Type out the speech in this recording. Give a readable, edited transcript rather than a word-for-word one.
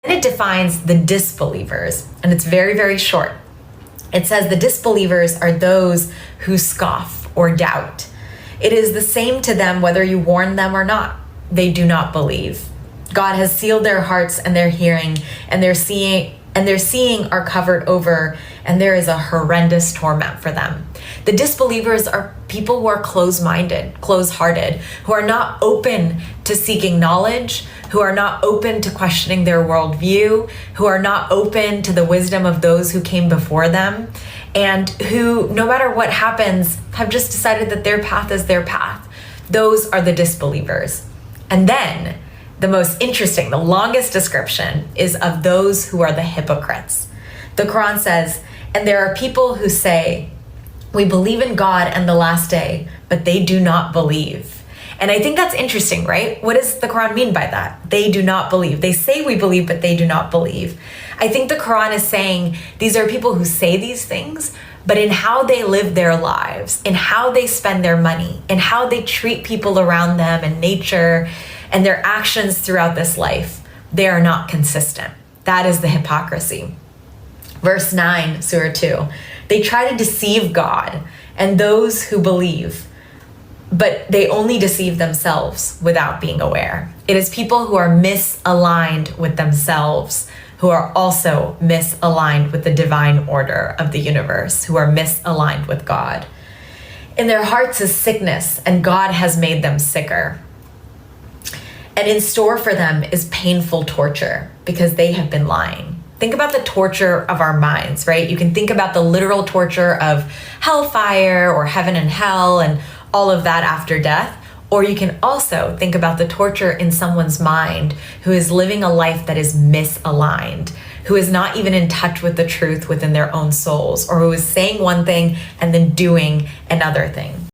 And it defines the disbelievers, and it's very, very short. It says the disbelievers are those who scoff or doubt. It is the same to them whether you warn them or not. They do not believe. God has sealed their hearts and their hearing, and their seeing are covered over, and there is a horrendous torment for them. The disbelievers are people who are closed-minded, closed-hearted, who are not open to seeking knowledge, who are not open to questioning their worldview, who are not open to the wisdom of those who came before them, and who, no matter what happens, have just decided that their path is their path. Those are the disbelievers. And then, the most interesting, the longest description is of those who are the hypocrites. The Quran says, and there are people who say, we believe in God and the last day, but they do not believe. And I think that's interesting, right? What does the Quran mean by that? They do not believe. They say we believe, but they do not believe. I think the Quran is saying these are people who say these things, but in how they live their lives, in how they spend their money, in how they treat people around them and nature and their actions throughout this life, they are not consistent. That is the hypocrisy. Verse 9, Surah 2, they try to deceive God and those who believe, but they only deceive themselves without being aware. It is people who are misaligned with themselves, who are also misaligned with the divine order of the universe, who are misaligned with God. In their hearts is sickness, and God has made them sicker. And in store for them is painful torture because they have been lying. Think about the torture of our minds, right? You can think about the literal torture of hellfire or heaven and hell and all of that after death. Or you can also think about the torture in someone's mind who is living a life that is misaligned, who is not even in touch with the truth within their own souls, or who is saying one thing and then doing another thing.